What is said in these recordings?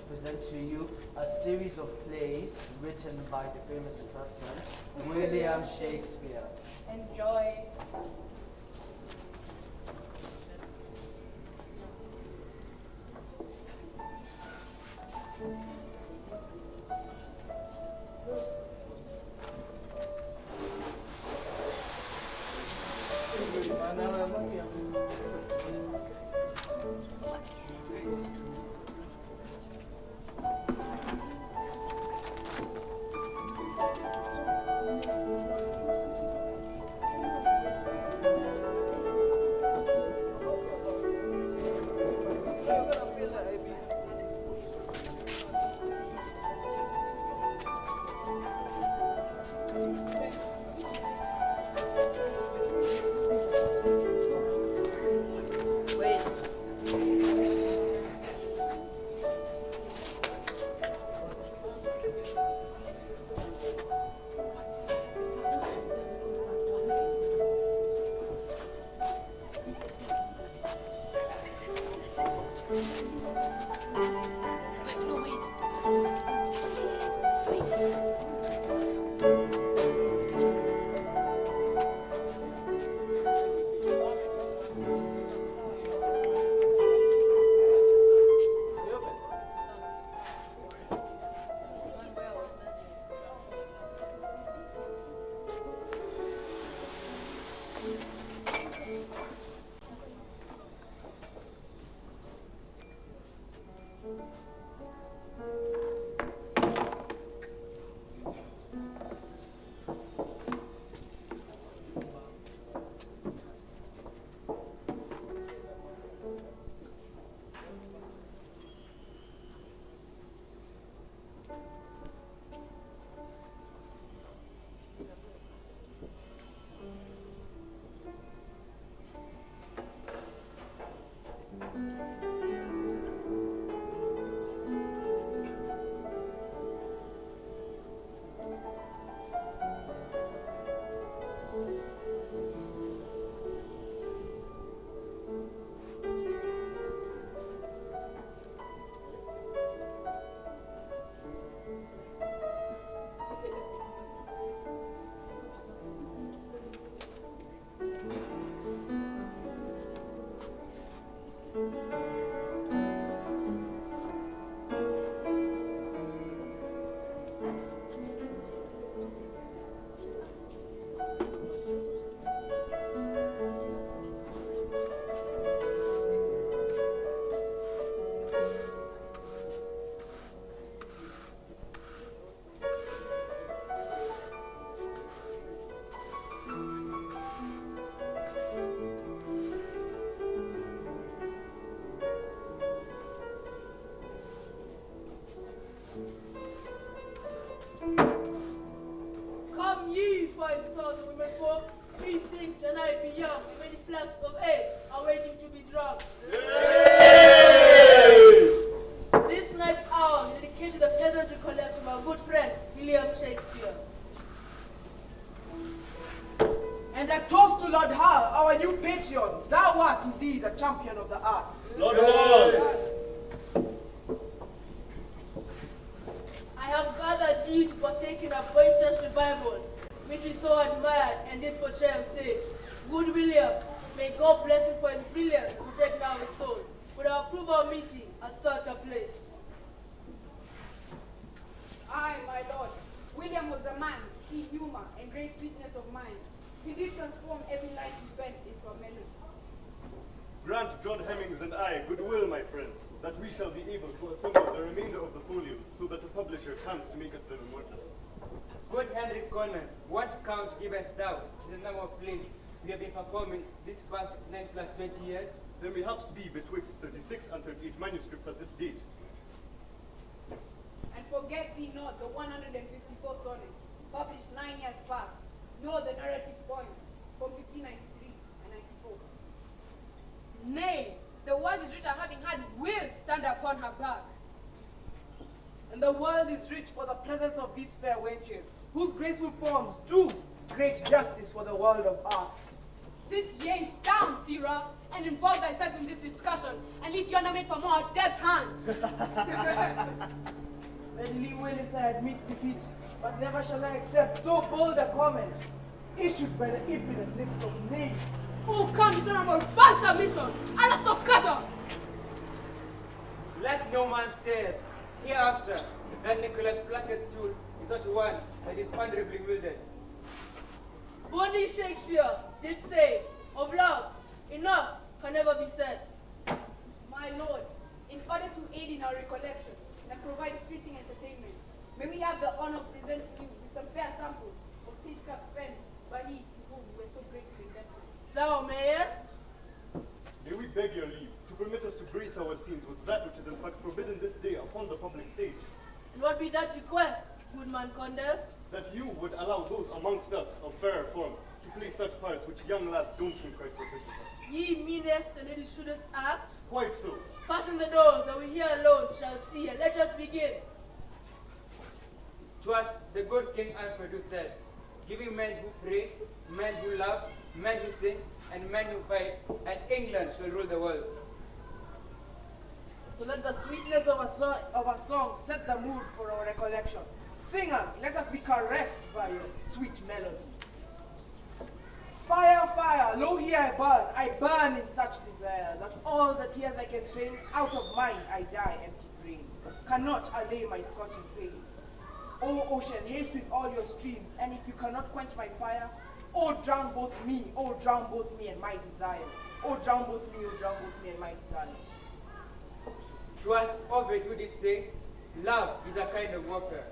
present to you a series of plays written by the famous person, William Shakespeare. Enjoy. There may perhaps be betwixt 36 and 38 manuscripts at this date. And forget thee not the 154 sonnets, published 9 years past, nor the narrative poems from 1593 and 94. Nay, the world is rich at having had will stand upon her back. And the world is rich for the presence of these fair wenches, whose graceful forms do great justice for the world of art. Sit ye down, Sirrah, and involve thyself in this discussion, and leave yonder maid for more adept hands. Readily will I admit defeat, but never shall I accept so bold a comment, issued by the impudent lips of me. Oh, come, dishonorable, bad submission, Alastair Cutter! Let no man say hereafter that Nicholas Plunkett's stool is not one that is ponderably wielded. Bonnie Shakespeare did say, of love, enough can never be said. My lord, in order to aid in our recollection and provide fitting entertainment, may we have the honor of presenting you with some fair samples of stagecraft penned by he to whom we were so greatly indebted. Thou mayest. May we beg your leave to permit us to grace our scenes with that which is in fact forbidden this day upon the public stage? And what be that request, good man Condell? That you would allow those amongst us of fairer form to play such parts which young lads don't seem quite proficient at. Ye meanest the lady shouldest act. Quite so. Fasten the doors that we here alone shall see, and let us begin. 'Twas the good King Alfred who said, giving men who pray, men who love, men who sing, and men who fight, and England shall rule the world. So let the sweetness of a song set the mood for our recollection. Singers, let us be caressed by your sweet melody. Fire, fire, lo here I burn in such desire, that all the tears I can strain, out of mind I die empty brain, cannot allay my scorching pain. O ocean, haste with all your streams, and if you cannot quench my fire, drown both me and my desire. Drown both me and my desire. 'Twas Ovid who did say, love is a kind of warfare.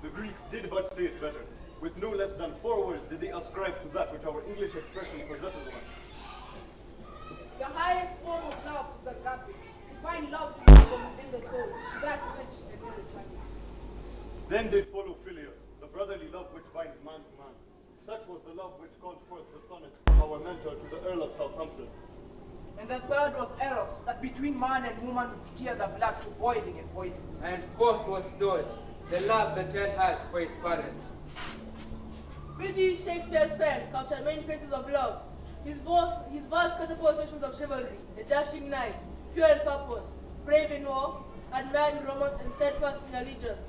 The Greeks did but say it better. With no less than 4 words did they ascribe to that which our English expression possesses one. The highest form of love is agape. To find love from within the soul, to that which can never returns. Then did follow Phileas, the brotherly love which binds man to man. Such was the love which called forth the sonnet from our mentor to the Earl of Southampton. And the third was Eros, that between man and woman would steer the blood to boiling and boiling. And fourth was George, the love the child has for his parents. With these Shakespeare's pen captured many faces of love. His vast catapultations of chivalry, a dashing knight, pure in purpose, brave in war, admired in romance and steadfast in allegiance.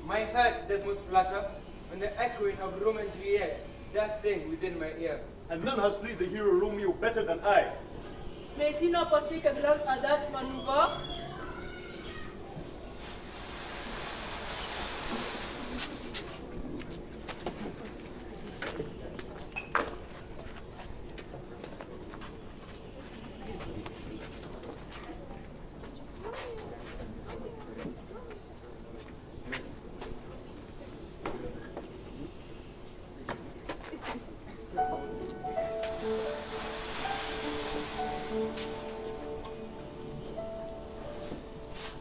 My heart does most flutter when the echoing of Romeo and Juliet does sing within my ear. And none has played the hero Romeo better than I. May he not but take a glance at that maneuver?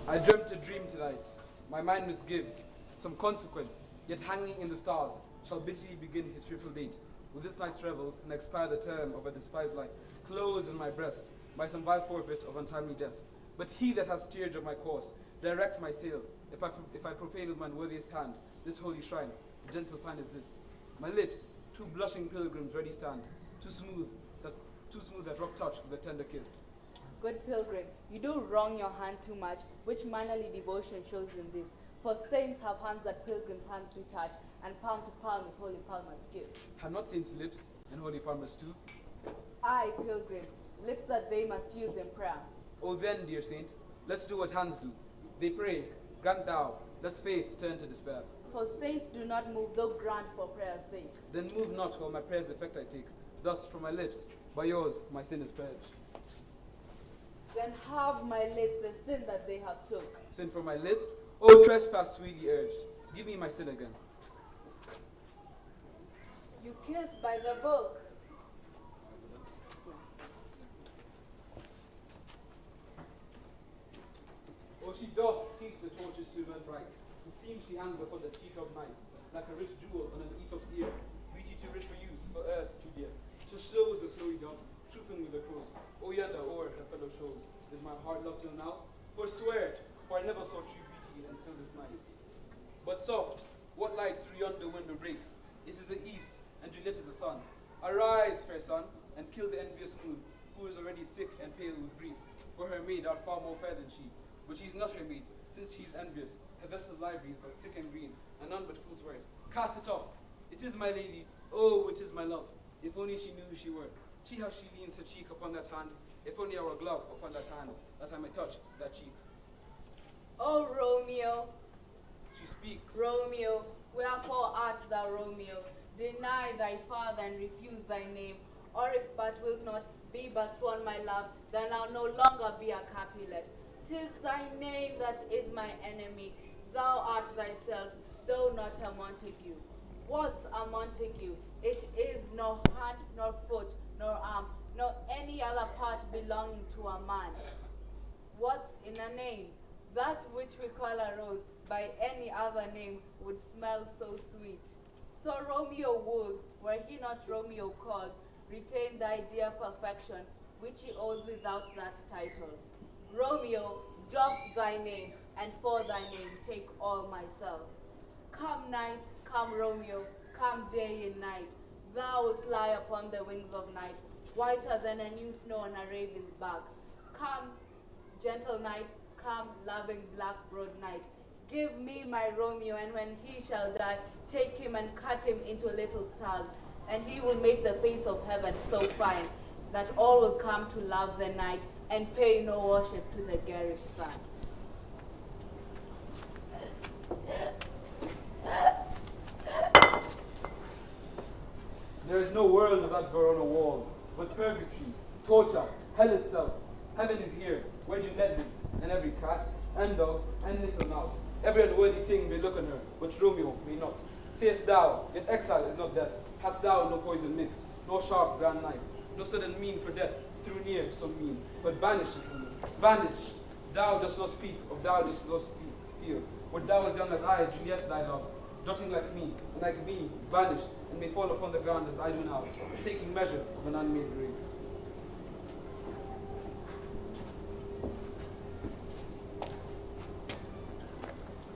I dreamt a dream tonight. My mind misgives. Some consequence, yet hanging in the stars, shall bitterly begin his fearful date. With this night's revels, and expire the term of a despised life, closed in my breast, by some vile forfeit of untimely death. But he that has steered of my course, direct my sail, if I profane with my worthiest hand this holy shrine, the gentle find is this. My lips, two blushing pilgrims ready stand, too smooth that rough touch with a tender kiss. Good pilgrim, you do wrong your hand too much, which mannerly devotion shows in this. For saints have hands that pilgrims' hands do touch, and palm to palm is holy palmer's kiss. Have not saints lips, and holy palmers too? Aye, pilgrim, lips that they must use in prayer. Oh then, dear saint, let's do what hands do. They pray, grant thou, lest faith turn to despair. For saints do not move, though grant for prayer's sake. Then move not while my prayer's effect I take. Thus from my lips, by yours, my sin is purged. Then have my lips the sin that they have took. Sin from my lips? Oh, trespass sweetly urged. Give me my sin again. You kiss by the book. Oh, she doth teach the torches silver and bright. It seems she hangs upon the teeth of night, like a rich jewel on an Aesop's ear, beauty too rich for use, for earth too dear. She shows the snowy dove, trooping with the crows. Oh, yonder o'er her fellow shows, is my heart loved till now? Forswear it, for I never saw true beauty until this night. But soft, what light through yonder window breaks? This is the east, and Juliet is the sun. Arise, fair sun, and kill the envious moon, who who is already sick and pale with grief, for her maid art far more fair than she. But she is not her maid, since she is envious. Her vessel's livery is but sick and green, and none but fools wear it. Cast it off. It is my lady, oh, it is my love. If only she knew who she were. See how she leans her cheek upon that hand. If only I were a glove upon that hand, that I may touch that cheek. Oh, Romeo, She speaks. Romeo, wherefore art thou Romeo? Deny thy father and refuse thy name. Or if but wilt not be but sworn my love, then I'll no longer be a Capulet. 'Tis thy name that is my enemy. Thou art thyself, though not a Montague. What's a Montague? It is nor hand, nor foot, nor arm, nor any other part belonging to a man. What's in a name? That which we call a rose, by any other name, would smell so sweet. So Romeo would, were he not Romeo called, retain thy dear perfection, which he owes without that title. Romeo, doff thy name, and for thy name take all myself. Come night, come Romeo, come day and night. Thou wilt lie upon the wings of night, whiter than a new snow on a raven's back. Come, gentle night, come, loving black broad night. Give me my Romeo, and when he shall die, take him and cut him into little stars, and he will make the face of heaven so fine that all will come to love the night and pay no worship to the garish sun. There is no world without Verona walls, but purgatory, torture, hell itself. Heaven is here, where Juliet lives, and every cat, and dog, and little mouse. Every unworthy thing may look on her, but Romeo may not. Sayest thou, yet exile is not death. Hast thou no poison mix, nor sharp grand knife, no sudden mean for death, through near so mean, but banish it from me. Vanish. Thou dost not speak, of thou dost not feel. But thou as young as I, Juliet thy love, dotting like me, and like me, vanished, and may fall upon the ground as I do now, taking measure of an unmade grave.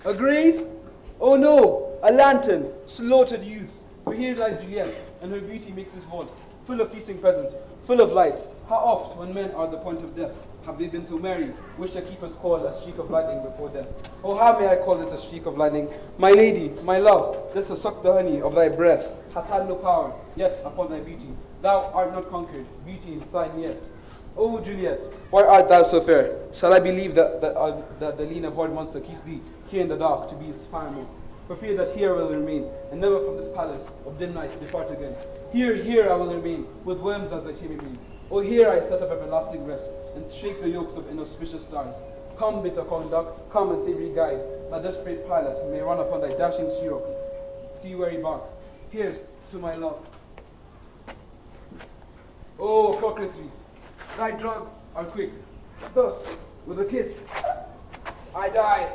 A grave? Oh no, a lantern, slaughtered youths. For here lies Juliet, and her beauty makes this vault, full of feasting presents, full of light. How oft, when men are at the point of death, have they been so merry, which the keepers call a streak of lightning before death? Oh, how may I call this a streak of lightning? My lady, my love, this to suck the honey of thy breath, hath had no power, yet upon thy beauty. Thou art not conquered, beauty in sign yet. Oh, Juliet, why art thou so fair? Shall I believe that the lean abhorred monster keeps thee here in the dark to be his fireman? For fear that here I will remain, and never from this palace of dim night depart again. Here I will remain, with worms as thy chimneys. Oh, here I set up everlasting rest, and shake the yokes of inauspicious stars. Come, bitter conduct, come and savory guide, that desperate pilot may run upon thy dashing sea-weary bark. Here's to my love. Oh, coquetry, thy drugs are quick. Thus, with a kiss, I die.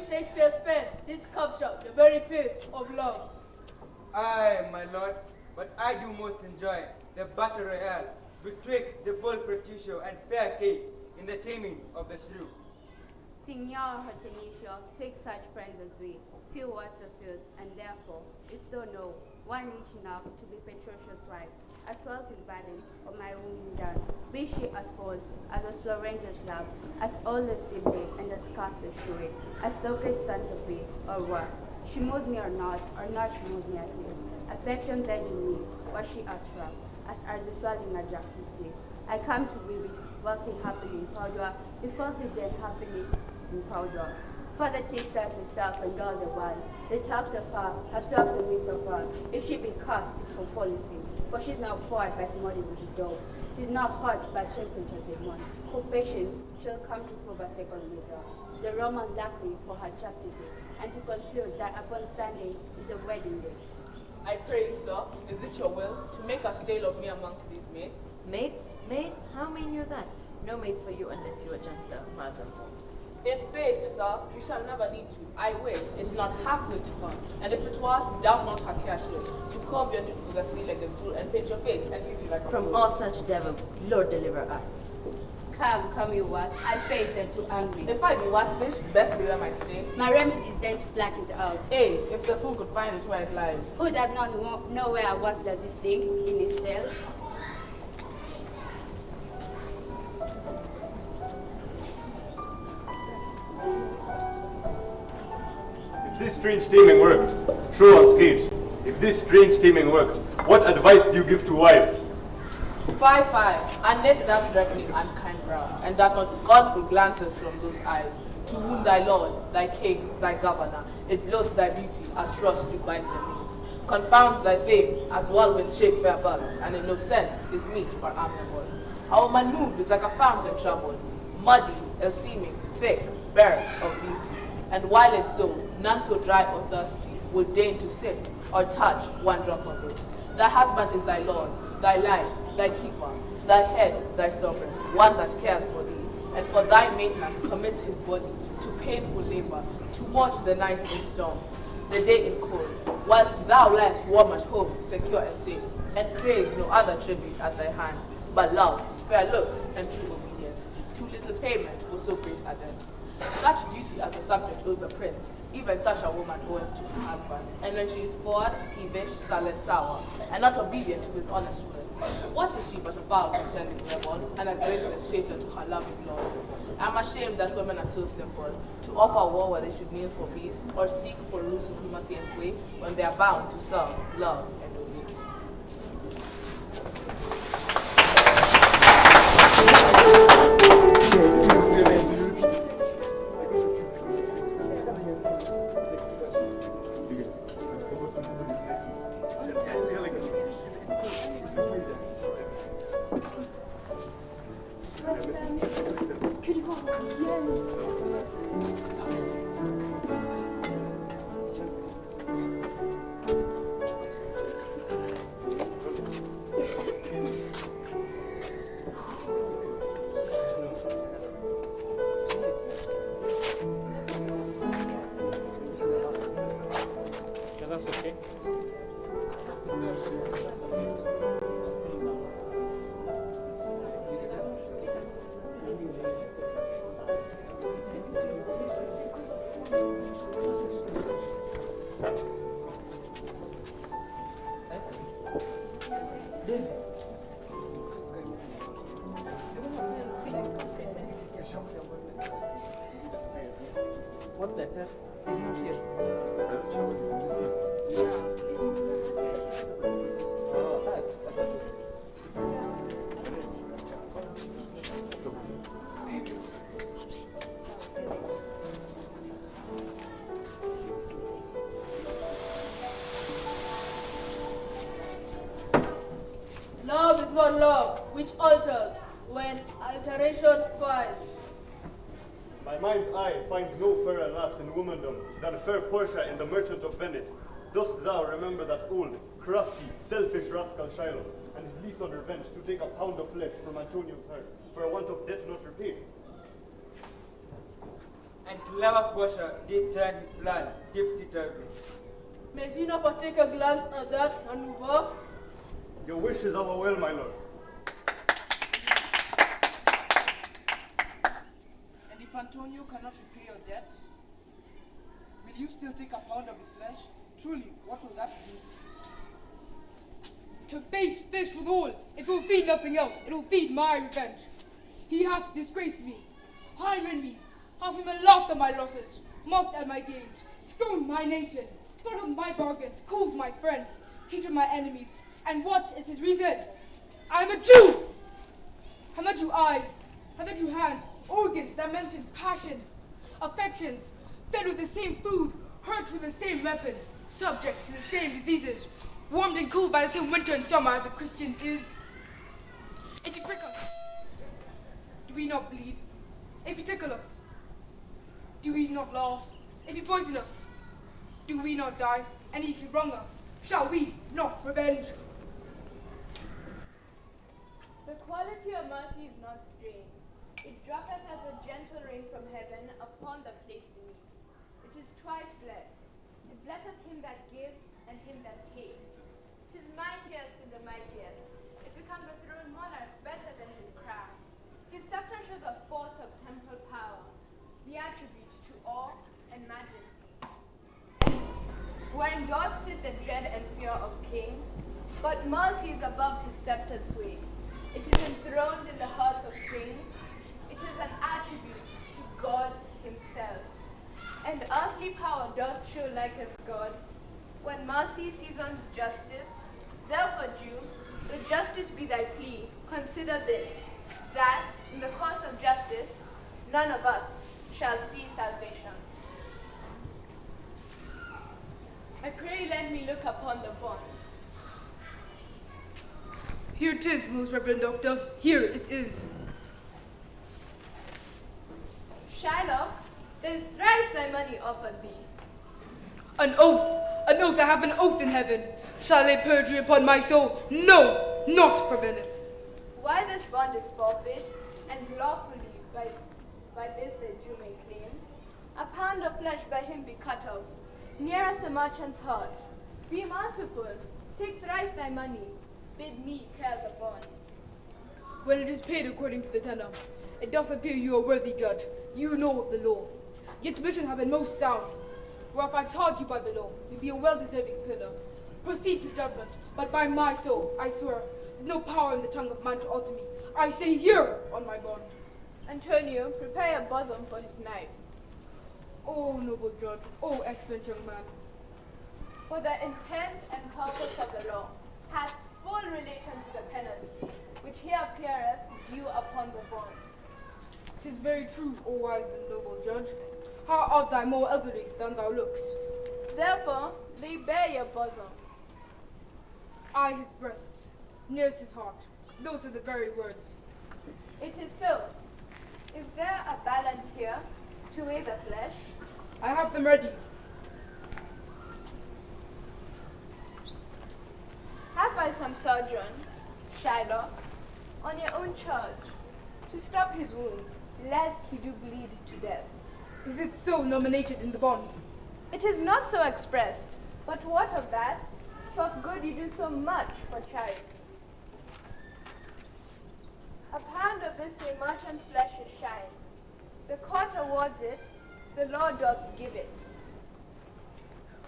Shakespeare's pen, this capture, the very pith of love. Aye, my lord, but I do most enjoy the battle royale betwixt the bold Petruchio and fair Kate in the Taming of the Shrew. Signor Hortensia, take such friends as we, few words of yours, and therefore, if thou know, one rich enough to be Petrocia's wife, as wealth is burden of my woman dance, be she as false as was Florentia's love, as old as Sibyl and as scarce as Shrew, as Socrates' son to be, or worse. She moves me or not she moves me at least. Affection led in me, was she as rough, as are the swelling adjunctive sea. I come to weave it, wealthy happily in powder, before it then happily in powder. Father takes us herself and all the world. The talks of her have talks of me so far. If she be cast, it's for policy. For she's now forward by the modern as a dog. She's not hot, but sharpened as a month. For patience, she'll come to prove a second result. The Roman lacquey for her chastity, and to conclude that upon Sunday is the wedding day. I pray you, sir, is it your will to make a stale of me amongst these maids? Mates? Maid? How mean you that? No maids for you unless you are gentler, madam. In faith, sir, you shall never need to. I wish it's not halfway to her. And if it were, down not her care should, to comb your nipple with a three-legged stool and paint your face and use you like a From fool. all such devils, Lord deliver us. Come, you was. I fainted too angry. If I be waspish, best beware my stay. My remedy is then to black it out. Hey, if the fool could find it where it lies. Who does not know where a was does his thing in his tail? If this strange taming worked, show us Cage. If this strange taming worked, what advice do you give to wives? 5-5, and knit that reckoning unkind brow, and that not scornful glances from those eyes, to wound thy lord, thy king, thy governor. It bloats thy beauty as frost do bite the meat, confounds thy fame as whirlwinds shake fair buds, and in no sense is meet for amiable. A woman moved is like a fountain troubled, muddy, ill-seeming, thick, bereft of beauty, and while it's so, none so dry or thirsty would deign to sip or touch one drop of it. Thy husband is thy lord, thy life, thy keeper, thy head, thy sovereign, one that cares for thee, and for thy maintenance commits his body to painful labor, to watch the night in storms, the day in cold, whilst thou liest warm at home, secure and safe, and craves no other tribute at thy hand, but love, fair looks, and true obedience, too little payment for so great a debt. Such duty as the subject owes a prince, even such a woman oweth to her husband, and when she is forward, peevish, sullen, sour, and not obedient to his honest will, what is she but a foul contending rebel, and a graceless traitor to her loving lord? I am ashamed that women are so simple, to offer war where they should kneel for peace, or seek for rule supremacy and sway, when they are bound to serve, love, and obey. What the hell? He's not here. Love is not love, which alters when alteration finds. My mind's eye finds no fairer lass in womandom than fair Portia in the Merchant of Venice. Dost thou remember that old, crusty, selfish rascal Shiloh, and his lease on revenge to take a pound of flesh from Antonio's herd for a want of debt not repaid? And clever Portia did turn his plan tipsy-turvy. May we not but take a glance at that maneuver? Your wish is our will, my lord. And if Antonio cannot repay your debt, will you still take a pound of his flesh? Truly, what will that do? To bait fish with oil, it will feed nothing else. It will feed my revenge. He hath disgraced me, hired me, hath even laughed at my losses, mocked at my gains, scorned my nation, throttled my bargains, cooled my friends, hated my enemies. And what is his reason? I am a Jew! Have not you eyes, have not you hands, organs, dimensions, passions, affections, fed with the same food, hurt with the same weapons, subject to the same diseases, warmed and cooled by the same winter and summer as a Christian is? If you prick us, do we not bleed? If you tickle us, do we not laugh? If you poison us, do we not die? And if you wrong us, shall we not revenge? The quality of mercy is not strange. It droppeth as a gentle rain from heaven upon the place beneath. It is twice blessed. It blesseth him that gives and him that takes. 'Tis mightiest in the mightiest. It becomes a throned monarch better than his crown. His scepter shows the force of temporal power, the attribute to awe and majesty. Wherein God sit the dread and fear of kings, but mercy is above his sceptred sway. It is enthroned in the hearts of kings. It is an attribute to God himself. And earthly power doth show like as gods, when mercy seasons justice. Therefore, Jew, if justice be thy plea, consider this, that in the course of justice, none of us shall see salvation. I pray let me look upon the bond. Here it is, most reverend doctor. Here it is. Shylock, there is thrice thy money offered thee. An oath! An oath! I have an oath in heaven. Shall I lay perjury upon my soul? No! Not for Venice. Why this bond is forfeit, and lawfully by this the Jew may claim, a pound of flesh by him be cut off, nearest the merchant's heart. Be merciful, take thrice thy money, bid me tell the bond. When it is paid according to the tenor, it doth appear you are worthy judge. You know of the law. Your submission have been most sound. For if I taught you by the law, you'd be a well-deserving pillar. Proceed to judgment, but by my soul, I swear, there's no power in the tongue of man to alter me. I say here on my bond. Antonio, prepare a bosom for his knife. Oh, noble judge, oh, excellent young man. For the intent and purpose of the law hath full relation to the penalty, which here appeareth due upon the bond. 'Tis very true, O wise and noble judge. How art thou more elderly than thou looks? Therefore, lay bare your bosom. I his breasts, nearest his heart. Those are the very words. It is so. Is there a balance here to weigh the flesh? I have them ready. Have by some surgeon, Shylock, on your own charge, to stop his wounds, lest he do bleed to death. Is it so nominated in the bond? It is not so expressed, but what of that? For of good you do so much for charity. A pound of this same merchant's flesh is shine. The court awards it, the law doth give it.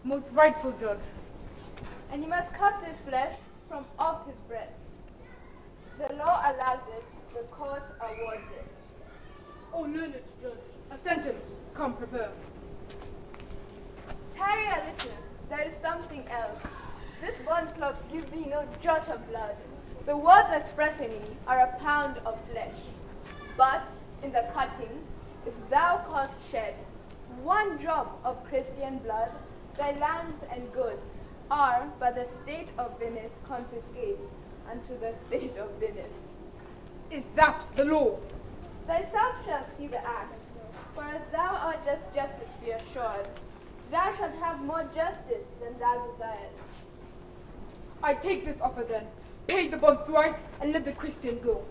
Most rightful judge. And you must cut this flesh from off his breast. The law allows it, the court awards it. O learned judge, a sentence, come prepare. Tarry a little, there is something else. This bond clause gives thee no jot of blood. The words expressing it are a pound of flesh. But in the cutting, if thou cause shed one drop of Christian blood, thy lands and goods are by the state of Venice confiscate unto the state of Venice. Is that the law? Thyself shalt see the act, for as thou art just justice be assured, thou shalt have more justice than thou desirest. I take this offer then, pay the bond thrice, and let the Christian go.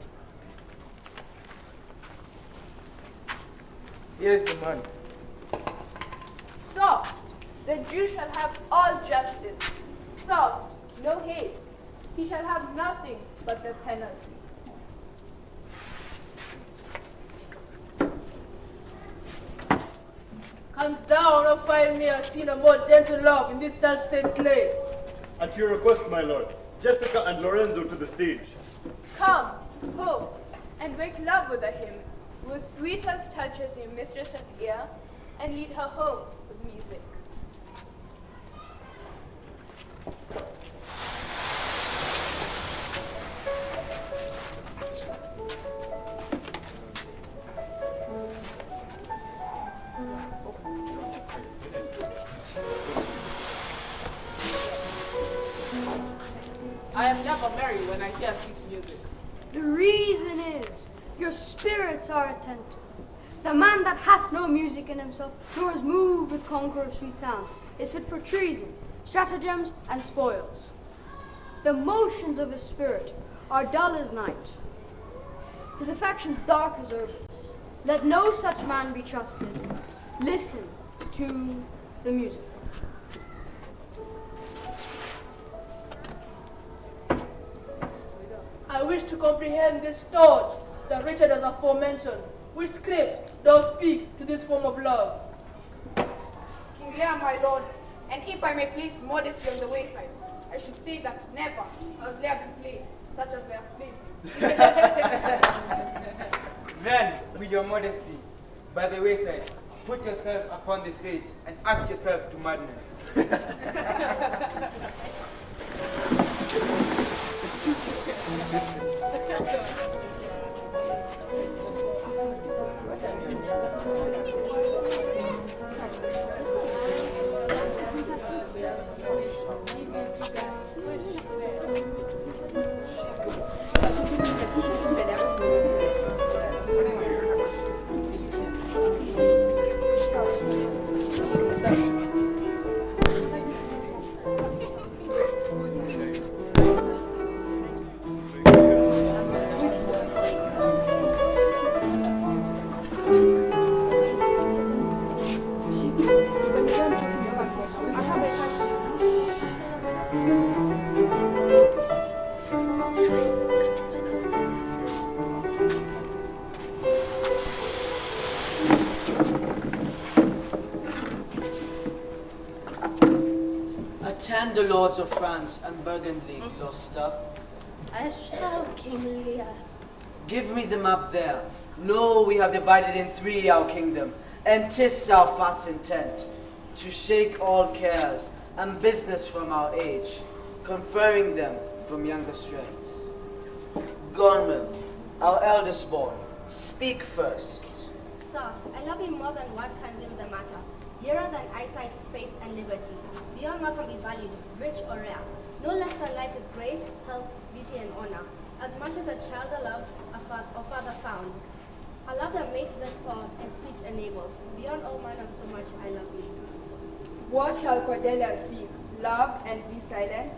Here's the money. Soft, the Jew shall have all justice. Soft, no haste. He shall have nothing but the penalty. Hands down, not find me a seen a more gentle love in this self-same play. At your request, my lord, Jessica and Lorenzo to the stage. Come, ho, and wake love with a hymn, whose sweetest touches your mistress's ear, and lead her home with music. I am never merry when I hear sweet music. The reason is, your spirits are attentive. The man that hath no music in himself, nor is moved with concord of sweet sounds, is fit for treason, stratagems, and spoils. The motions of his spirit are dull as night, his affections dark as herbs. Let no such man be trusted. Listen to the music. I wish to comprehend this thought that Richard has aforementioned. Which script does speak to this form of love? King Lear, my lord, and if I may place modesty on the wayside, I should say that never has Lear been played, such as they have played. Then, with your modesty, by the wayside, put yourself upon the stage and act yourself to madness. Attend the lords of France and Burgundy, Gloucester. I shall, King Lear. Give me the map there. Know we have divided in three our kingdom, and 'tis our fast intent to shake all cares and business from our age, conferring them from younger strengths. Gorman, our eldest boy, speak first. Sir, I love you more than what can will the matter. Dearer than eyesight, space, and liberty. Beyond what can be valued, rich or rare. No less than life with grace, health, beauty, and honor. As much as a child loved, a father found. A love that makes best power and speech enables. Beyond all manner of so much, I love you. What shall Cordelia speak? Love and be silent?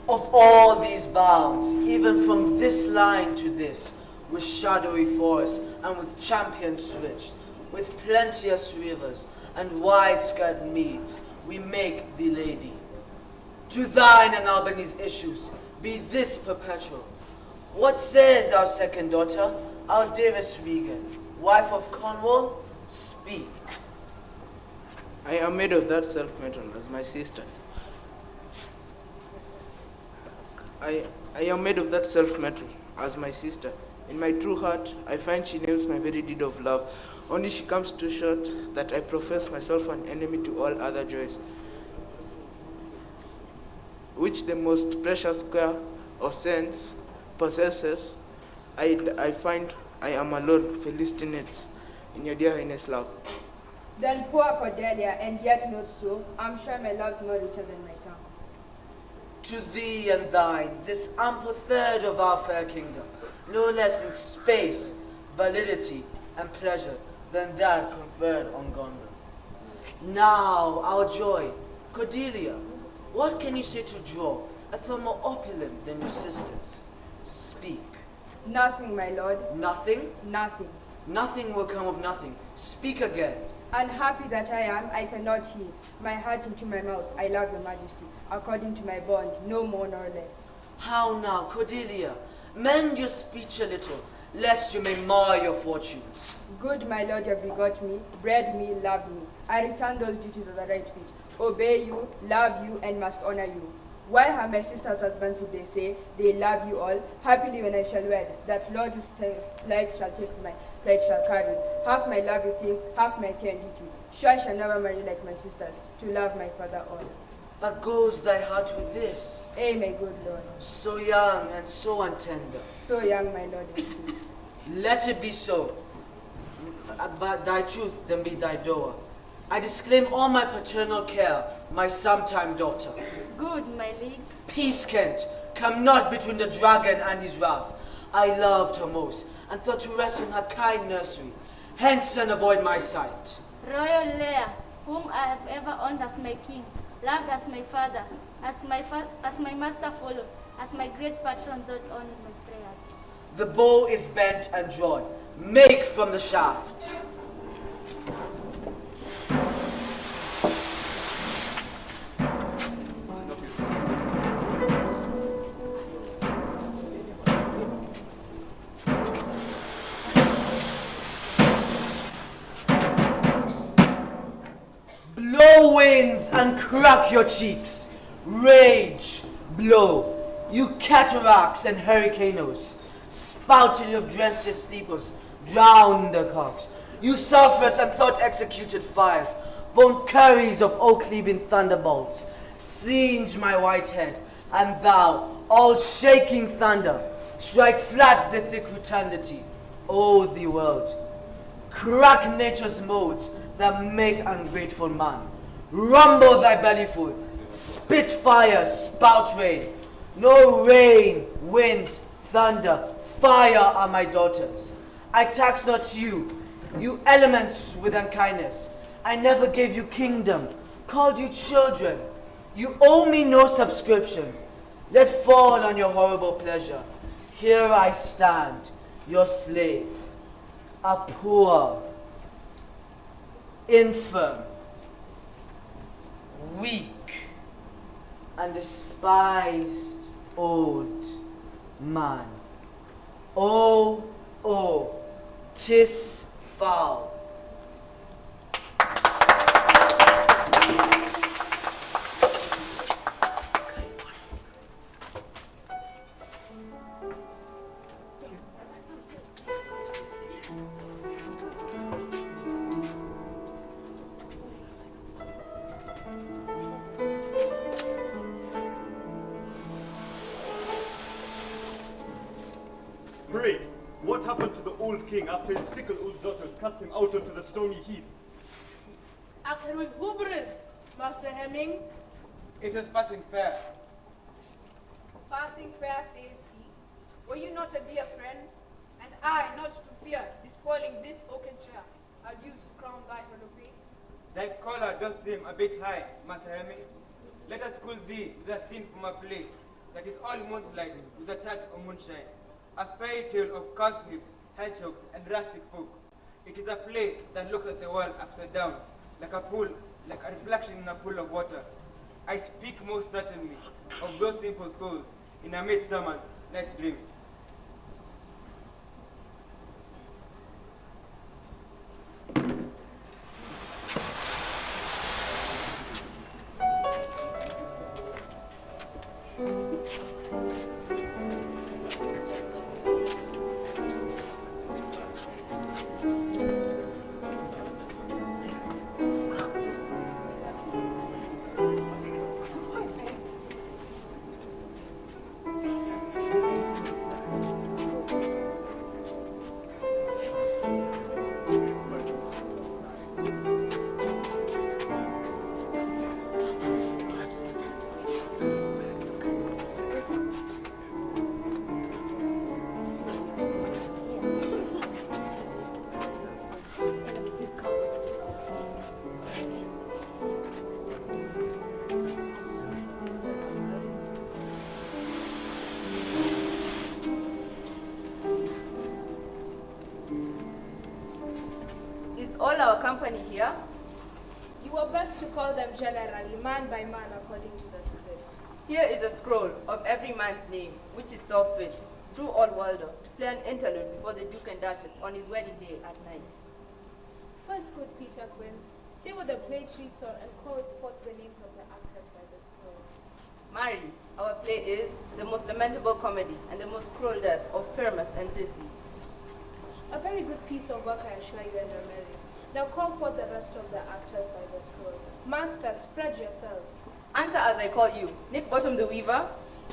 Of all these bounds, even from this line to this, with shadowy forests and with champions rich, with plenteous rivers and wide-spread meads, we make thee lady. To thine and Albany's issues be this perpetual. What says our second daughter, our dearest Regan, wife of Cornwall? Speak. I am made of that self-matron as my sister. I am made of that self-matron as my sister. In my true heart, I find she names my very deed of love. Only she comes too short that I profess myself an enemy to all other joys, which the most precious square or sense possesses. I find I am alone, Felistinate, in your dear highness' love. Then poor Cordelia, and yet not so. I'm sure my love's more richer than my tongue. To thee and thine, this ample third of our fair kingdom, no less in space, validity, and pleasure than that conferred on Gondor. Now, our joy, Cordelia, what can you say to draw a thought more opulent than your sisters? Speak. Nothing, my lord. Nothing? Nothing. Nothing will come of nothing. Speak again. Unhappy that I am, I cannot heed. My heart into my mouth, I love your majesty, according to my bond, no more nor less. How now, Cordelia? Mend your speech a little. lest you may mar your fortunes. Good my lord, you have begot me, bred me, loved me. I return those duties of the right fit. Obey you, love you, and must honor you. Why have my sisters' husbands, if they say they love you all, happily when I shall wed, that Lord whose light shall take my light shall carry. Half my love you think, half my care and duty. Sure I shall never marry like my sisters, to love my father all. But goes thy heart with this? Ay, my good lord. So young and so untender. So young, my lord, indeed. Let it be so. But thy truth then be thy dower. I disclaim all my paternal care, my sometime daughter. Good, my liege. Peace, Kent, come not between the dragon and his wrath. I loved her most, and thought to rest in her kind nursery. Hence and avoid my sight. Royal Lear, whom I have ever owned as my king, loved as my father, as my master followed, as my great patron thought on my prayers. The bow is bent and drawn. Make from the shaft. Blow winds and crack your cheeks. Rage, blow, you cataracts and hurricanes. Spouted of drenched steeples, drown the cocks. You sulphurous and thought-executed fires, born curries of oak-cleaving thunderbolts, singe my white head, and thou, all shaking thunder, strike flat the thick rotundity, O the world. Crack nature's modes that make ungrateful man. Rumble thy bellyful, spit fire, spout rain. No rain, wind, thunder, fire are my daughters. I tax not you, you elements with unkindness. I never gave you kingdom, called you children. You owe me no subscription. Let fall on your horrible pleasure. Here I stand, your slave, a poor, infirm, weak, and despised old man. Oh, oh, 'tis foul. Pray, what happened to the old king after his fickle old daughters cast him out onto the stony heath? Acted with hubris, Master Hemmings. It was passing fair. Passing fair, says he. Were you not a dear friend? And I not to fear despoiling this oaken chair, had used to crown thy hollow pate? Thy collar does seem a bit high, Master Hemmings. Let us cool thee with a scene from a play that is all moonlight with a touch of moonshine. A fairy tale of cowslips, hedgehogs, and rustic folk. It is a play that looks at the world upside down, like a pool, like a reflection in a pool of water. I speak most certainly of those simple souls in a midsummer's night's dream. All our company here? You were best to call them generally, man by man, according to the script. Here is a scroll of every man's name, which is thought fit, through all Waldorf to play an interlude before the Duke and Duchess on his wedding day at night. First, good Peter Quince, say what the play treats on and call forth the names of the actors by the scroll. Mary, our play is the most lamentable comedy and the most cruel death of Pyramus and Thisbe. A very good piece of work, I assure you, and Mary. Now call forth the rest of the actors by the scroll. Masters, spread yourselves. Answer as I call you. Nick Bottom the Weaver.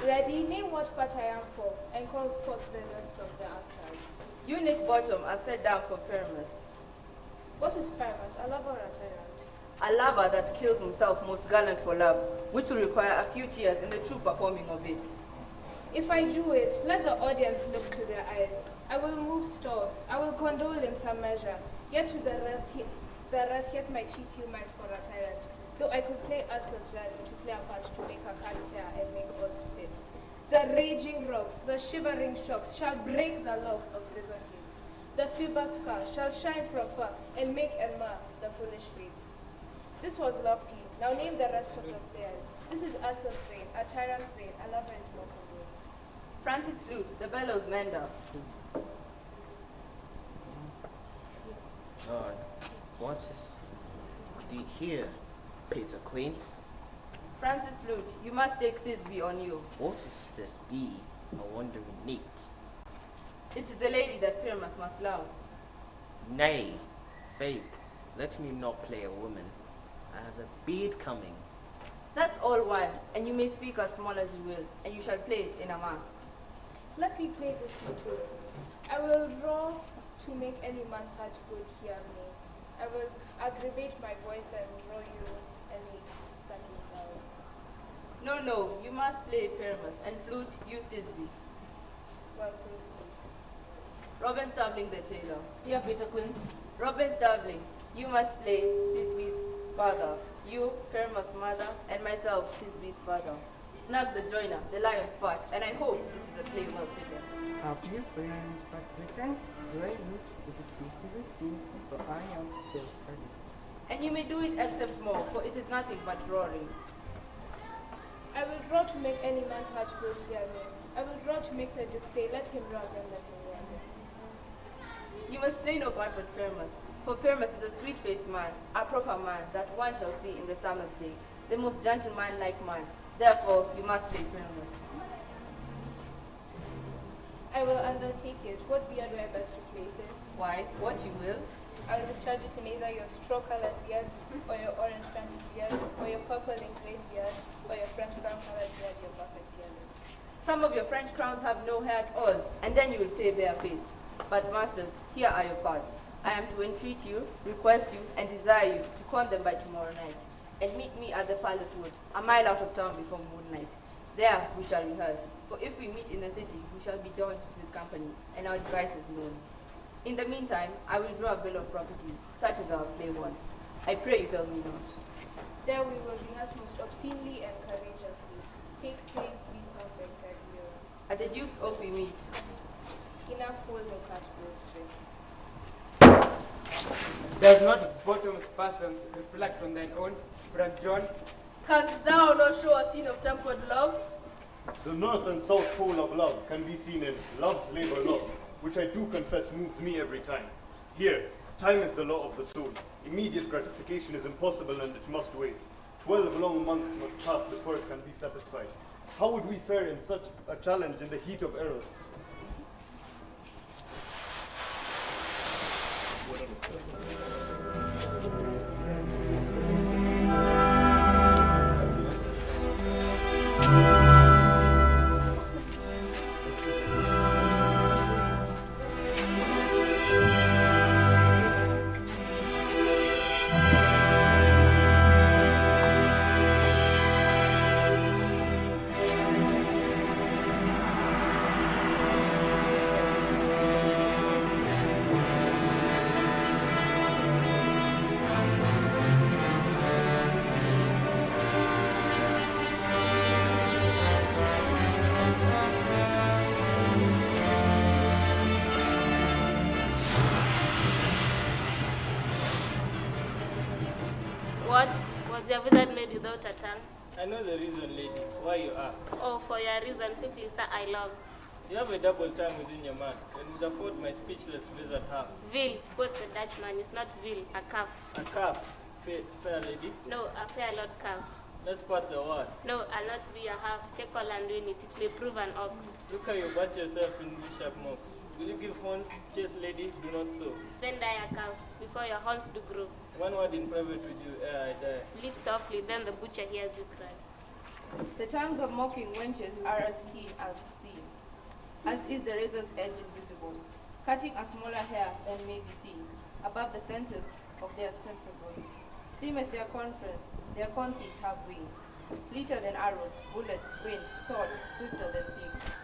Ready, name what part I am for, and call forth the rest of the actors. You, Nick Bottom, are set down for Pyramus. What is Pyramus, a lover or a tyrant? A lover that kills himself most gallant for love, which will require a few tears in the true performing of it. If I do it, let the audience look to their eyes. I will move storms, I will condole in some measure, yet to the rest yet my chief humor is for a tyrant. Though I could play Ursula's ready to play a part to make a cat tear and make all split. The raging rocks, the shivering shocks shall break the locks of prison gates. The feeble scar shall shine from far and make and mar the foolish fates. This was lofty. Now name the rest of the players. This is Ursula's vein, a tyrant's vein, a lover is broken vein. Francis Flute, the bellows mender. What is the here, Peter Quince? Francis Flute, you must take Thisbe on you. What is this bee, a wandering neat? It is the lady that Pyramus must love. Nay, Fabe, let me not play a woman. I have a beard coming. That's all one, and you may speak as small as you will, and you shall play it in a mask. Let me play this one too. I will draw to make any man's heart good hear me. I will aggravate my voice and draw you any sucking bell. No, you must play Pyramus, and Flute, you Thisbe. Well, proceed. Robin Stavling the tailor. Dear Peter Quince. Robin Stavling, you must play Thisbe's father. You, Pyramus' mother, and myself, Thisbe's father. Snug the joiner, the lion's part, and I hope this is a play well fitted. Have you plans but written? Do I need if it be with me, for I am self-study. And you may do it except more, for it is nothing but roaring. I will draw to make any man's heart good hear me. I will draw to make the Duke say, let him run and let him run. You must play no part but Pyramus, for Pyramus is a sweet-faced man, a proper man that one shall see in the summer's day, the most gentleman-like man. Therefore, you must play Pyramus. I will undertake it. What beard do I best to play it in? Why, what you will. I will discharge it in either your straw-colored beard, or your orange-banded beard, or your purple ingrained beard, or your French crown-colored beard, your perfect yellow. Some of your French crowns have no hair at all, and then you will play barefaced. But masters, here are your parts. I am to entreat you, request you, and desire you to con them by tomorrow night, and meet me at the Palace Wood, a mile out of town before midnight. There we shall rehearse, for if we meet in the city, we shall be dodged with company, and our devices known. In the meantime, I will draw a bill of properties, such as our play wants. I pray you fail me not. There we will rehearse most obscenely and courageously. Take pains, be perfect, adieu. At the Duke's Oak we meet. Enough will look at those strings. Does not Bottom's persons reflect on thine own, friend John? Canst thou not show a scene of tempered love? The north and south pole of love can be seen in Love's Labor Lost, which I do confess moves me every time. Here, time is the law of the soul. Immediate gratification is impossible and it must wait. 12 long months must pass before it can be satisfied. How would we fare in such a challenge in the heat of Eros? What? Was your visit made without a tongue? I know the reason, lady. Why you ask? Oh, for your reason, quickly, sir, I love. You have a double tongue within your mouth, and would afford my speechless visit half. Vil, quoth the Dutchman, is not vil, a calf. A calf, fair lady? No, a fair lord calf. Let's part the word. No, I'll not be a half. Take all and win it. It may prove an ox. Look how you bat yourself in these sharp mocks. Will you give horns? Chase lady, do not so. Then die a calf, before your horns do grow. One word in private with you, ere I die. Live softly, then the butcher hears you cry. The tongues of mocking wenches are as keen as seen, as is the razor's edge invisible, cutting a smaller hair than may be seen, above the senses of their sensible. Seemeth their conference, their conceits have wings, fleeter than arrows, bullets, wind, thought, swifter than things.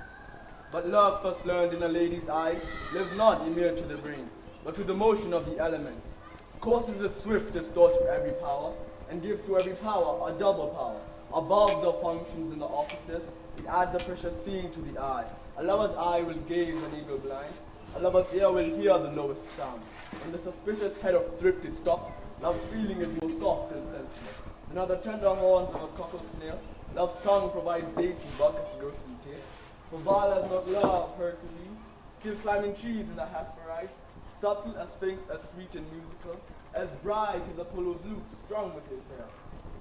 But love first learned in a lady's eyes lives not inured to the brain, but to the motion of the elements, courses the swiftest thought to every power, and gives to every power a double power. Above the functions and the offices, it adds a precious seeing to the eye. A lover's eye will gaze an eagle blind, a lover's ear will hear the lowest sound. When the suspicious head of thrift is stopped, love's feeling is more soft and sensitive. Than are the tender horns of a cockle snail, love's tongue provides dainty buckets grossly taste. For vile as not love, Hercules, still climbing trees in the Hesperides, subtle as sphinx, as sweet and musical, as bright as Apollo's lute strung with his hair.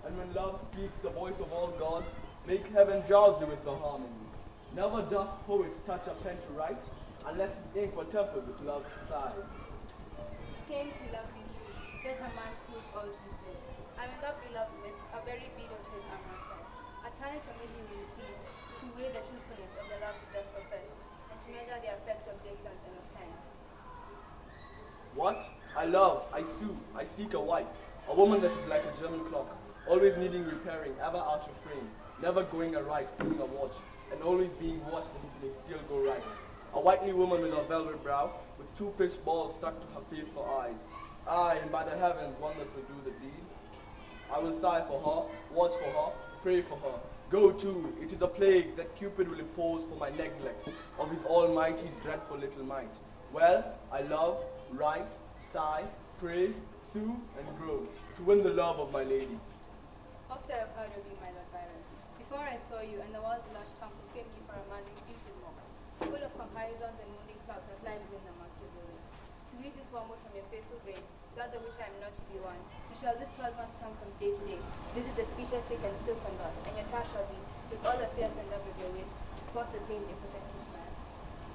And when love speaks the voice of all gods, make heaven drowsy with the harmony. Never does poet touch a pen to write, unless his ink were tempered with love's sighs. Claims he loves me true, just a man who's all too soon. I will not be loved with a very bead of his armor side. A challenge from me he will receive, to weigh the truthfulness of the love he doth profess, and to measure the effect of distance and of time. What? I love, I sue, I seek a wife, a woman that is like a German clock, always needing repairing, ever out of frame, never going aright, being a watch, and always being watched that it may still go right. A whitely woman with a velvet brow, with two pitched balls stuck to her face for eyes. Aye, and by the heavens, one that will do the deed. I will sigh for her, watch for her, pray for her. Go to, it is a plague that Cupid will impose for my neglect of his almighty dreadful little might. Well, I love, write, sigh, pray, sue, and grow, to win the love of my lady. Oft I have heard of you, my Lord Byron. Before I saw you, and the world's large tongue proclaimed you for a man refused with mocks, full of comparisons and moving clouds that lie within the masterful range. To read this wormwood from your faithful brain, without the which I am not to be one, you shall this 12-month tongue from day to day visit the speechless sick and still converse, and your task shall be, with all the fierce and love of your wit, to force the pain impotent to smile.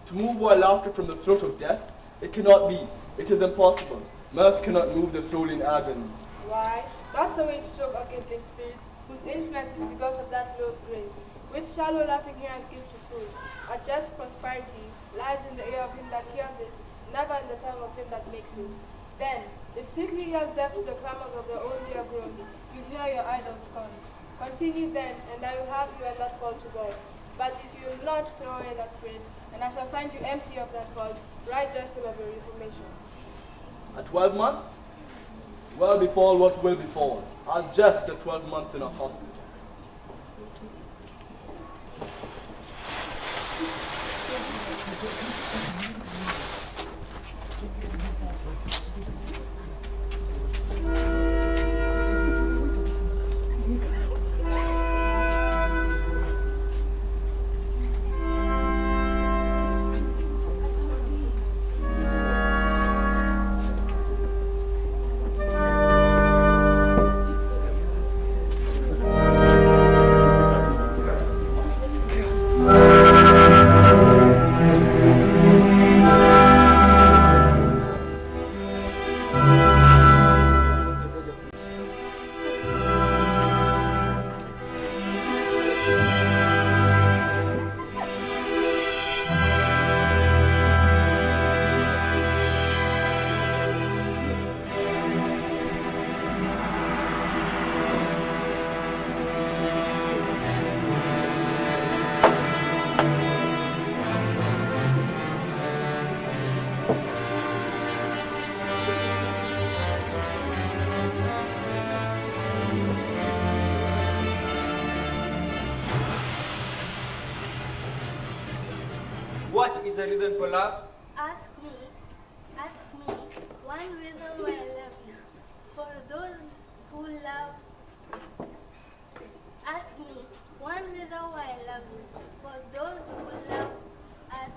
To move while laughter from the throat of death, it cannot be, it is impossible. Mirth cannot move the soul in agony. Why, that's a way to choke a giggling spirit, whose influence is begot of that low grace, which shallow laughing hearers give to fools. A just prosperity lies in the ear of him that hears it, never in the tongue of him that makes it. Then, if sickly ears deaf to the clamors of their own dear groans, you hear your idol scorned. Continue then, and I will have you and that fault to God. But if you will not throw away that spirit, and I shall find you empty of that fault, right joyful of your reformation. A 12-month? Well befall what will befall. I'll just a 12-month in a hospital. What is the reason for love? Ask me, one reason why I love you. For those who love, ask me, one reason why I love you. For those who love as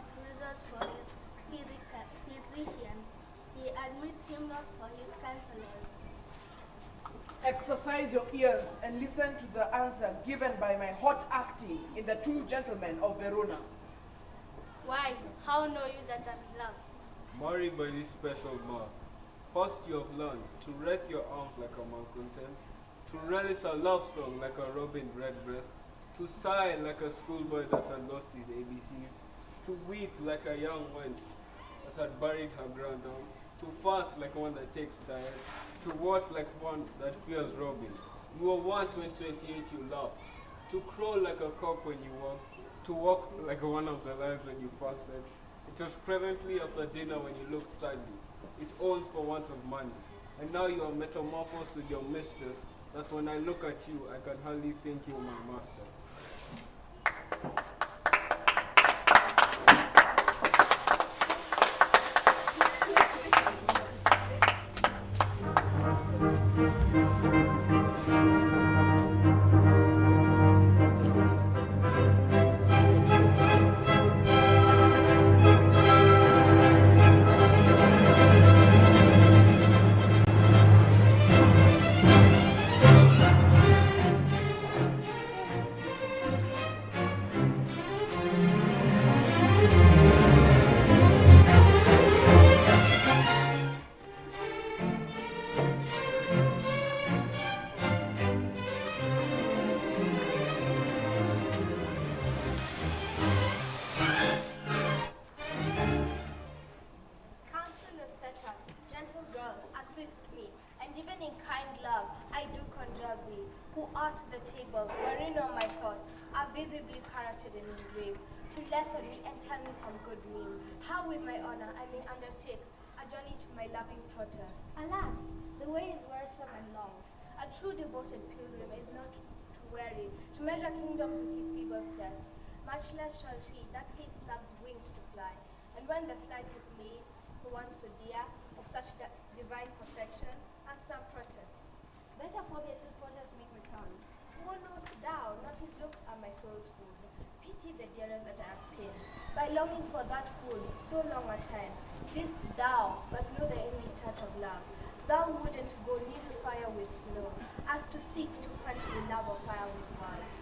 Exercise your ears and listen to the answer given by my hot acting in The Two Gentlemen of Verona. Why? How know you that I'm in love? Married by these special marks. First you have learned to rest your arms like a malcontent, to relish a love song like a robin redbreast, to sigh like a schoolboy that had lost his ABCs, to weep like a young wench that had buried her grandam, to fast like one that takes diet, to watch like one that fears robins. You were one when 28 you laughed, to crow like a cock when you walked, to walk like one of the lions when you fasted. It was presently after dinner when you looked sadly. It owns for want of money. And now you are metamorphosed with your mistress, that when I look at you, I can hardly think you my master. Alas, the way is wearisome and long. A true devoted pilgrim is not too weary to measure kingdoms with his feeble steps. Much less shall she that hates love's wings to fly. And when the flight is made, for one so dear, of such divine perfection as some protest. Better forbid till protest make return. Who knows thou, not his looks are my soul's food. Pity the dearest that I have paid, by longing for that food so long a time. This thou, but know the ending touch of love. Thou wouldn't go near fire with snow, as to seek to quench the love of fire with words.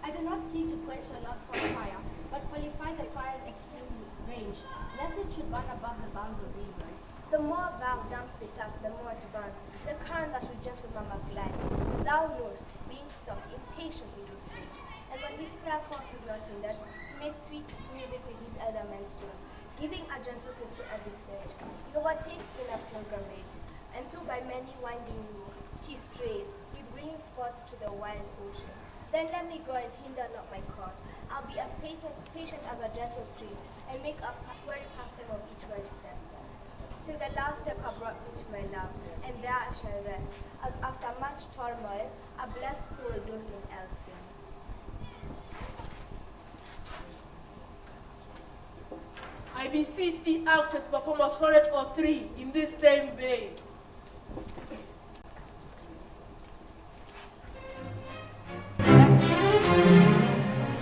I do not seek to quench your love's hot fire, but qualify the fire's extreme range, lest it should burn above the bounds of reason. The more thou dampst it up, the more it burns, the current that with gentle murmur glides. Thou knowest, being stopped, impatiently to speak, and when his fair course is not hindered, made sweet music with his elder men's tune, giving a gentle kiss to every stage. He overtakes in a pilgrimage, and so by many winding routes he strays, with winged spots to the wild ocean. Then let me go and hinder not my course. I'll be as patient as a gentle stream, and make a weary pastime of each weary step. Till the last step have brought me to my love, and there I shall rest, as after much turmoil, a blessed soul does in Elysium. I beseech thee, actress, perform a sonnet or three in this same vein.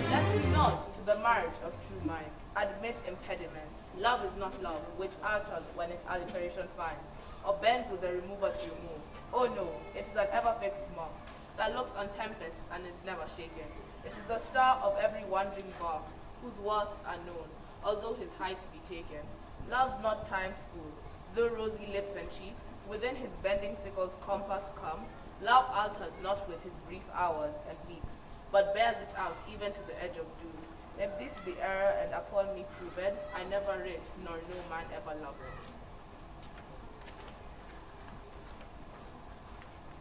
Let me not, to the marriage of true minds, admit impediments. Love is not love, which alters when its alteration finds, or bends with the remover to remove. Oh no, it is an ever-fixed mark, that looks on tempests and is never shaken. It is the star of every wandering bark, whose worths are known, although his height be taken. Love's not time's fool, though rosy lips and cheeks, within his bending sickle's compass come. Love alters not with his brief hours and weeks, but bears it out even to the edge of doom. If this be error and upon me proved, I never writ, nor no man ever loved.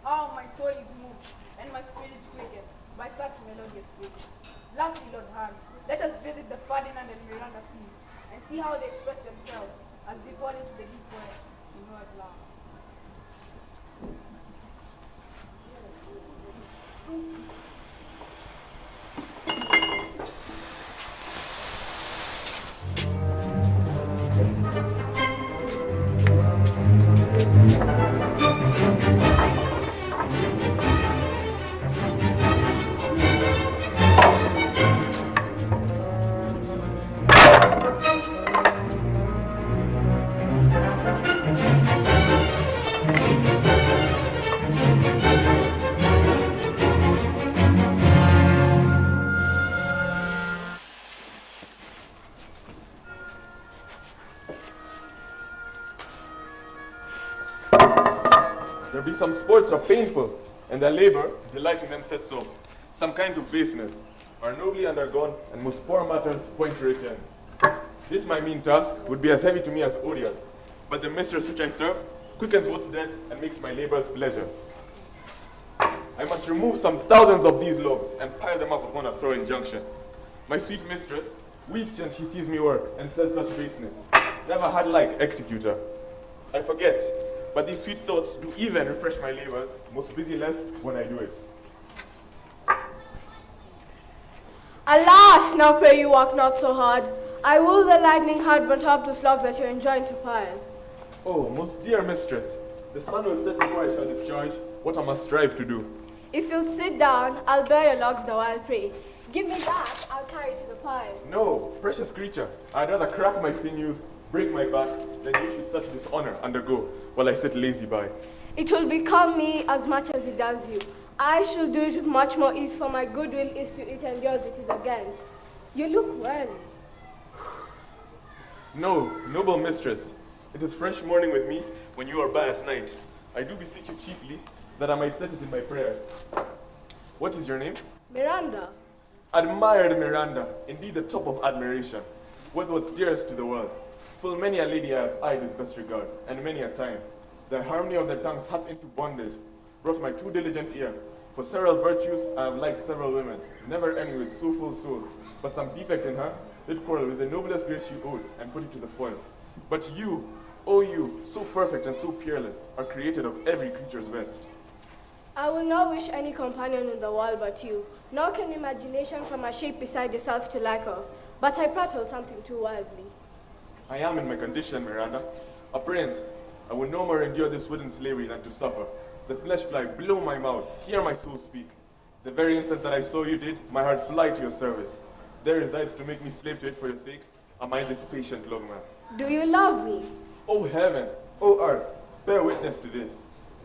How my soul is moved, and my spirit quickened, by such melodious freak. Lastly, Lord Han, let us visit the Ferdinand and Miranda scene, and see how they express themselves as they fall into the deep well in Noah's love. There be some sports are painful, and their labor, delighting them sets up. Some kinds of baseness are nobly undergone, and most poor matters point to returns. This my mean task would be as heavy to me as odious, but the mistress which I serve quickens what's dead and makes my labors pleasure. I must remove some thousands of these logs and pile them up upon a sore injunction. My sweet mistress weeps when she sees me work and says such baseness. Never had like executor. I forget, but these sweet thoughts do even refresh my labors, most busy less when I do it. Alas, now pray you work not so hard. I will the lightning hard burnt up those logs that you enjoin to pile. Oh, most dear mistress, the sun will set before I shall discharge what I must strive to do. If you'll sit down, I'll bear your logs the while pray. Give me that, I'll carry to the pile. No, precious creature, I'd rather crack my sinews, break my back, than you should such dishonor undergo while I sit lazy by. It will become me as much as it does you. I shall do it with much more ease, for my goodwill is to it and yours it is against. You look well. No, noble mistress, it is fresh morning with me when you are by at night. I do beseech you chiefly that I might set it in my prayers. What is your name? Miranda. Admired Miranda, indeed the top of admiration, what was dearest to the world. Full many a lady I have eyed with best regard, and many a time. The harmony of their tongues hath into bondage brought my too diligent ear. For several virtues I have liked several women, never any with so full soul, but some defect in her did quarrel with the noblest grace she owed, and put it to the foil. But you, oh you, so perfect and so peerless, are created of every creature's best. I will not wish any companion in the world but you, nor can imagination from a shape beside yourself to like of, but I prattle something too wildly. I am in my condition, Miranda. A prince, I would no more endure this wooden slavery than to suffer. The flesh fly blow my mouth, hear my soul speak. The very instant that I saw you did, my heart fly to your service. There resides to make me slave to it for your sake, a mindless patient logman. Do you love me? O heaven, O earth, bear witness to this.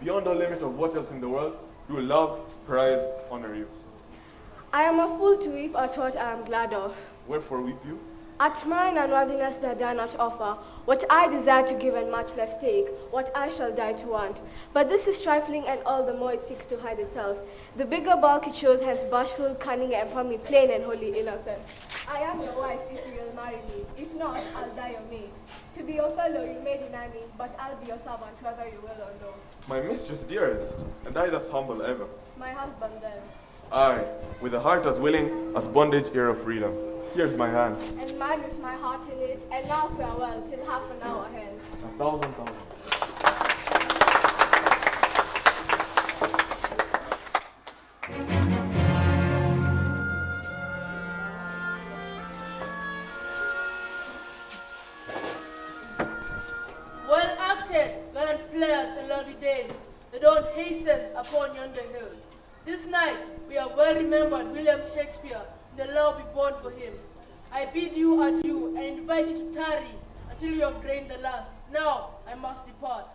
Beyond all limit of what else in the world, do love, prize, honor you. I am a fool to weep at what I am glad of. Wherefore weep you? At mine unworthiness that dare not offer, what I desire to give and much less take, what I shall die to want. But this is trifling, and all the more it seeks to hide itself. The bigger bulk it shows, hence bashful, cunning, and from me plain and wholly innocent. I am your wife if you will marry me. If not, I'll die your maid. To be your fellow you may deny me, but I'll be your servant whether you will or no. My mistress dearest, and I thus humble ever. My husband then. Aye, with a heart as willing as bondage ere of freedom. Here's my hand. And mine with my heart in it, and now farewell till half an hour hence. 1,000,000. Well acted, gallant players and lovely dames, the dawn hastens upon yonder hills. This night we have well remembered William Shakespeare, and the love we born for him. I bid you adieu and invite you to tarry until you have drained the last. Now I must depart.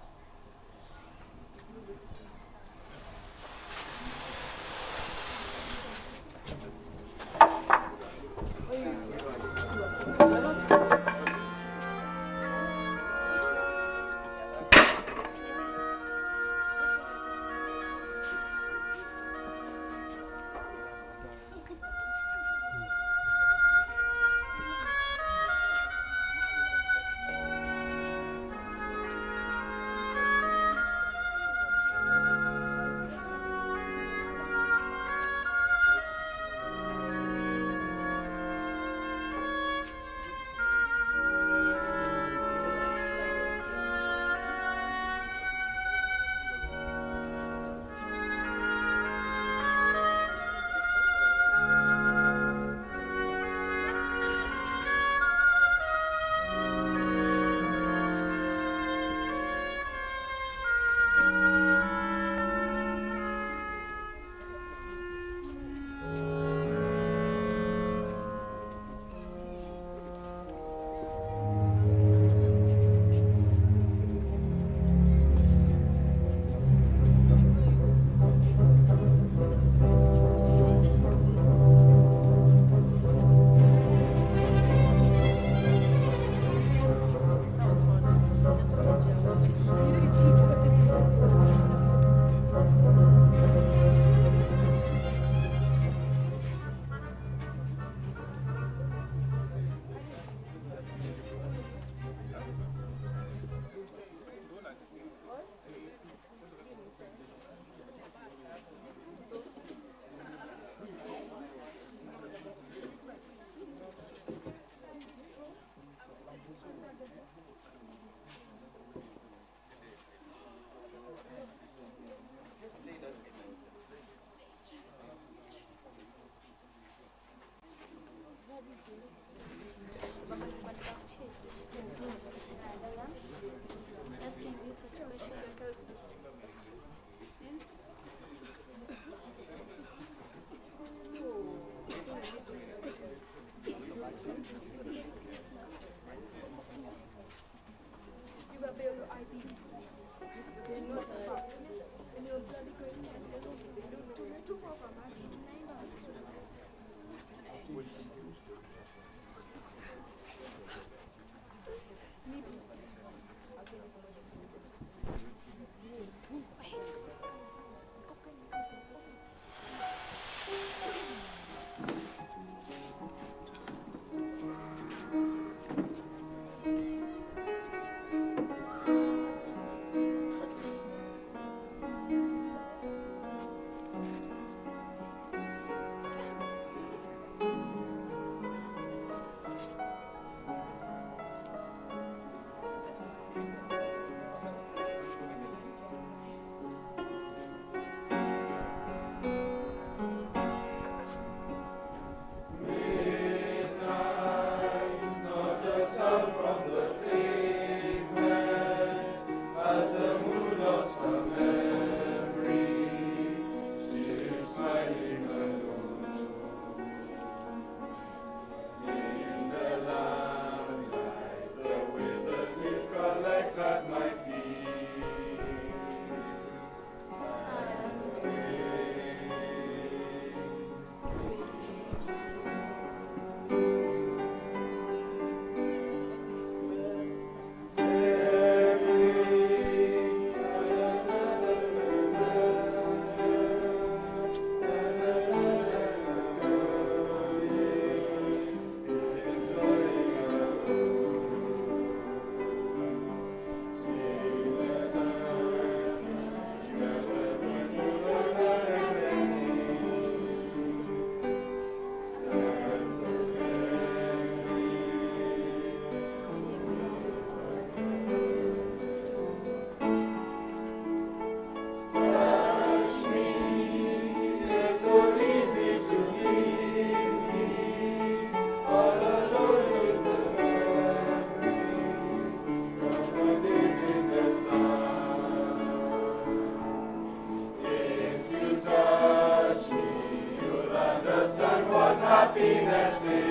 happiness in